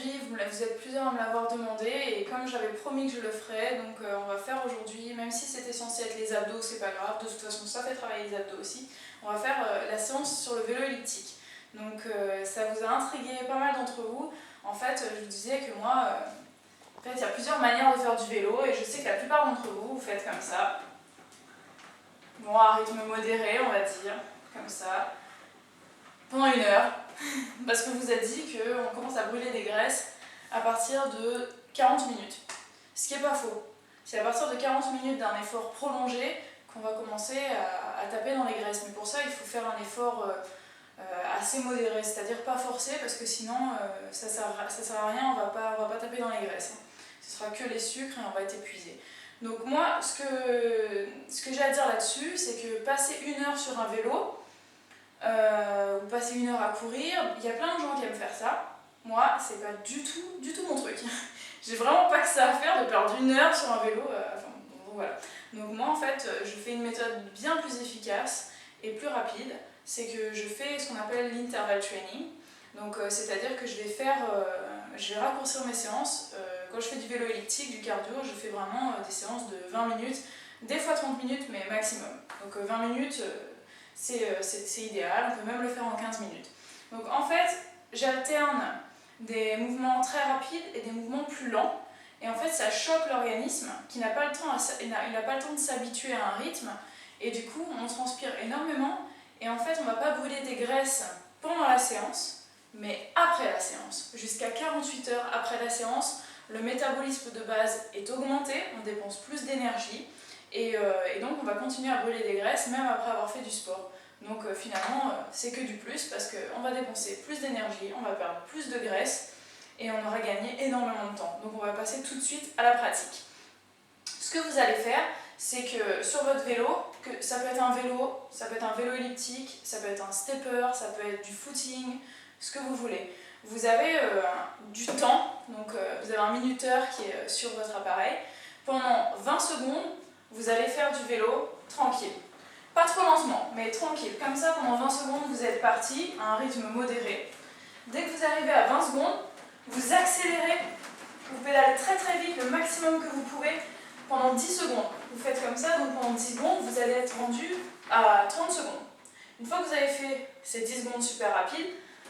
aujourd'hui, vous êtes plusieurs à me l'avoir demandé et comme j'avais promis que je le ferais, donc on va faire aujourd'hui, même si c'était censé être les abdos, c'est pas grave, de toute façon ça fait travailler les abdos aussi, on va faire la séance sur le vélo elliptique. Donc ça vous a intrigué pas mal d'entre vous. En fait, je vous disais que moi, en fait, il y a plusieurs manières de faire du vélo et je sais que la plupart d'entre vous, vous faites comme ça. Bon, à rythme modéré, on va dire, comme ça, pendant 1 heure. Parce qu'on vous a dit qu'on commence à brûler des graisses à partir de 40 minutes. Ce qui n'est pas faux. C'est à partir de 40 minutes d'un effort prolongé qu'on va commencer à taper dans les graisses. Mais pour ça, il faut faire un effort assez modéré, c'est-à-dire pas forcé, parce que sinon ça sert à rien, on va pas taper dans les graisses. Ce sera que les sucres et on va être épuisé. Donc moi, ce que j'ai à dire là-dessus, c'est que passer 1 heure sur un vélo, ou passer 1 heure à courir, il y a plein de gens qui aiment faire ça. Moi, c'est pas du tout mon truc. J'ai vraiment pas que ça à faire de perdre 1 heure sur un vélo. Voilà. Donc moi, en fait, je fais une méthode bien plus efficace et plus rapide. C'est que je fais ce qu'on appelle l'interval training. Donc c'est-à-dire que je vais raccourcir mes séances. Quand je fais du vélo elliptique, du cardio, je fais vraiment des séances de 20 minutes, des fois 30 minutes, mais maximum. Donc 20 minutes, c'est idéal, on peut même le faire en 15 minutes. Donc en fait, j'alterne des mouvements très rapides et des mouvements plus lents. Et en fait, ça choque l'organisme qui n'a pas le temps de s'habituer à un rythme. Et du coup, on transpire énormément. Et en fait, on ne va pas brûler des graisses pendant la séance, mais après la séance. Jusqu'à 48 heures après la séance, le métabolisme de base est augmenté, on dépense plus d'énergie. Et donc on va continuer à brûler des graisses même après avoir fait du sport. Donc finalement c'est que du plus parce qu'on va dépenser plus d'énergie, on va perdre plus de graisse et on aura gagné énormément de temps. Donc on va passer tout de suite à la pratique. Ce que vous allez faire, c'est que sur votre vélo, ça peut être un vélo elliptique, ça peut être un stepper, ça peut être du footing, ce que vous voulez. Vous avez du temps, donc vous avez un minuteur qui est sur votre appareil. Pendant 20 secondes, vous allez faire du vélo tranquille. Pas trop lentement, mais tranquille. Comme ça, pendant 20 secondes, vous êtes parti à un rythme modéré. Dès que vous arrivez à 20 secondes, vous accélérez. Vous pédalez très très vite, le maximum que vous pouvez, pendant 10 secondes. Vous faites comme ça, donc pendant 10 secondes, vous allez être rendu à 30 secondes. Une fois que vous avez fait ces 10 secondes super rapides,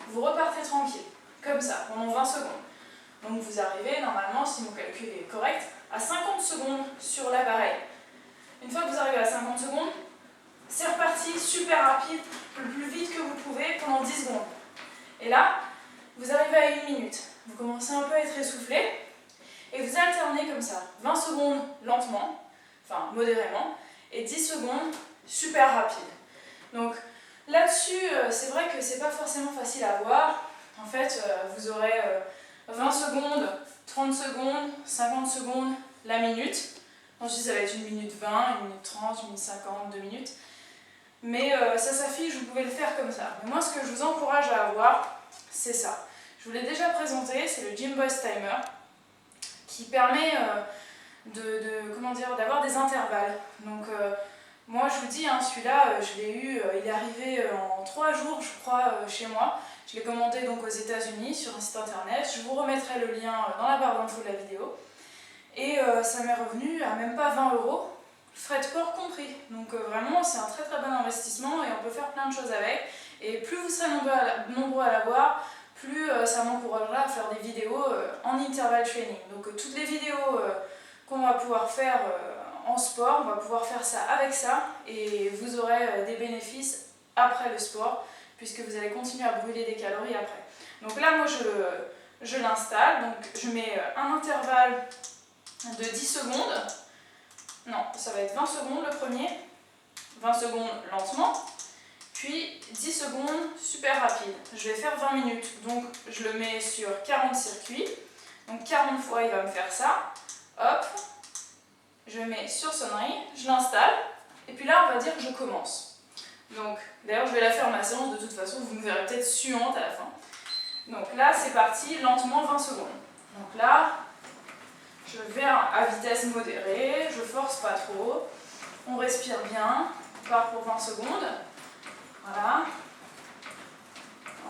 vous repartez tranquille, comme ça, pendant 20 secondes. Donc vous arrivez, normalement, si mon calcul est correct, à 50 secondes sur l'appareil. Une fois que vous arrivez à 50 secondes, c'est reparti super rapide, le plus vite que vous pouvez pendant 10 secondes. Et là, vous arrivez à 1 minute. Vous commencez un peu à être essoufflé et vous alternez comme ça. 20 secondes lentement, enfin modérément, et 10 secondes super rapide. Donc là-dessus, c'est vrai que c'est pas forcément facile à voir. En fait, vous aurez 20 secondes, 30 secondes, 50 secondes, la minute. Ensuite, ça va être 1 minute 20, 1 minute 30, 1 minute 50, 2 minutes. Mais ça s'affiche, vous pouvez le faire comme ça. Mais moi, ce que je vous encourage à avoir, c'est ça. Je vous l'ai déjà présenté, c'est le Gym Boss Timer, qui permet d'avoir des intervalles. Donc, moi, je vous dis, hein, celui-là, je l'ai eu, il est arrivé en 3 jours, je crois, chez moi. Je l'ai commandé donc aux États-Unis sur un site internet. Je vous remettrai le lien dans la barre d'infos de la vidéo. Et ça m'est revenu à même pas 20 €, frais de port compris. Donc vraiment, c'est un très très bon investissement et on peut faire plein de choses avec. Et plus vous serez nombreux à l'avoir, plus ça m'encouragera à faire des vidéos en interval training. Donc toutes les vidéos qu'on va pouvoir faire en sport, on va pouvoir faire ça avec ça et vous aurez des bénéfices après le sport puisque vous allez continuer à brûler des calories après. Donc là, moi je l'installe, donc je mets un intervalle de 10 secondes. Non, ça va être 20 secondes le premier, 20 secondes lentement, puis 10 secondes super rapide. Je vais faire 20 minutes, donc je le mets sur 40 circuits, donc 40 fois il va me faire ça, hop, je mets sur sonnerie, je l'installe, et puis là on va dire que je commence. Donc, d'ailleurs je vais la faire ma séance de toute façon, vous me verrez peut-être suante à la fin. Donc là c'est parti, lentement 20 secondes. Donc là, je vais à vitesse modérée, je force pas trop, on respire bien, on part pour 20 secondes, voilà.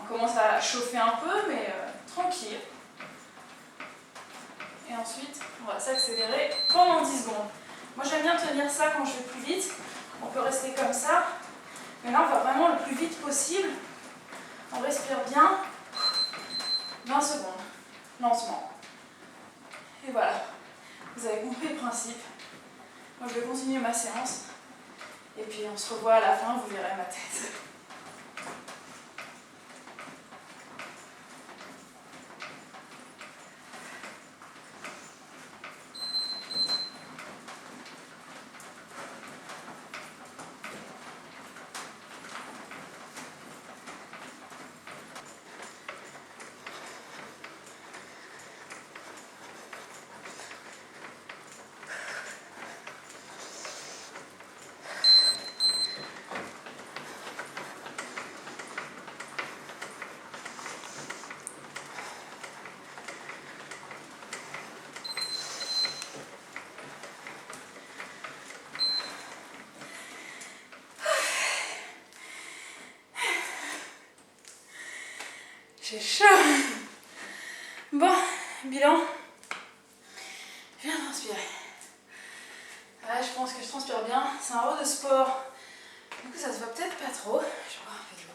On commence à chauffer un peu, mais tranquille. Et ensuite, on va s'accélérer pendant 10 secondes. Moi j'aime bien tenir ça quand je vais plus vite. On peut rester comme ça. Mais là on va vraiment le plus vite possible. On respire bien. 20 secondes. Lentement. Et voilà. Vous avez compris le principe. Moi je vais continuer ma séance. Et puis on se revoit à la fin, vous verrez ma tête. J'ai chaud. Bon, bilan. Je viens de transpirer. Là, je pense que je transpire bien. C'est un haut de sport. Du coup, ça se voit peut-être pas trop. Je vais boire un peu d'eau.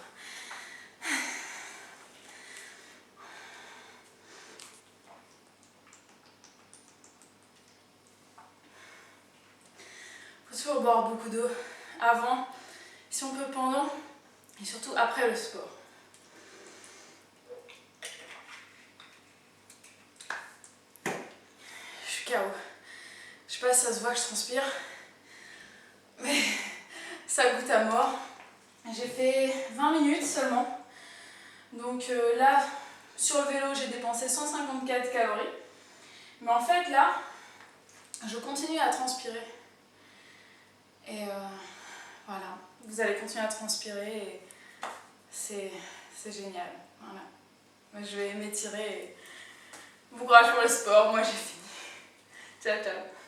Il faut toujours boire beaucoup d'eau avant, si on peut pendant, et surtout après le sport. Je suis KO. Je sais pas si ça se voit que je transpire, mais ça goûte à mort. J'ai fait 20 minutes seulement. Donc là, sur le vélo, j'ai dépensé 154 calories. Mais en fait, là, je continue à transpirer. Et voilà, vous allez continuer à transpirer et c'est génial. Voilà. Je vais m'étirer. Bon courage pour le sport, moi j'ai fini. Ciao, ciao.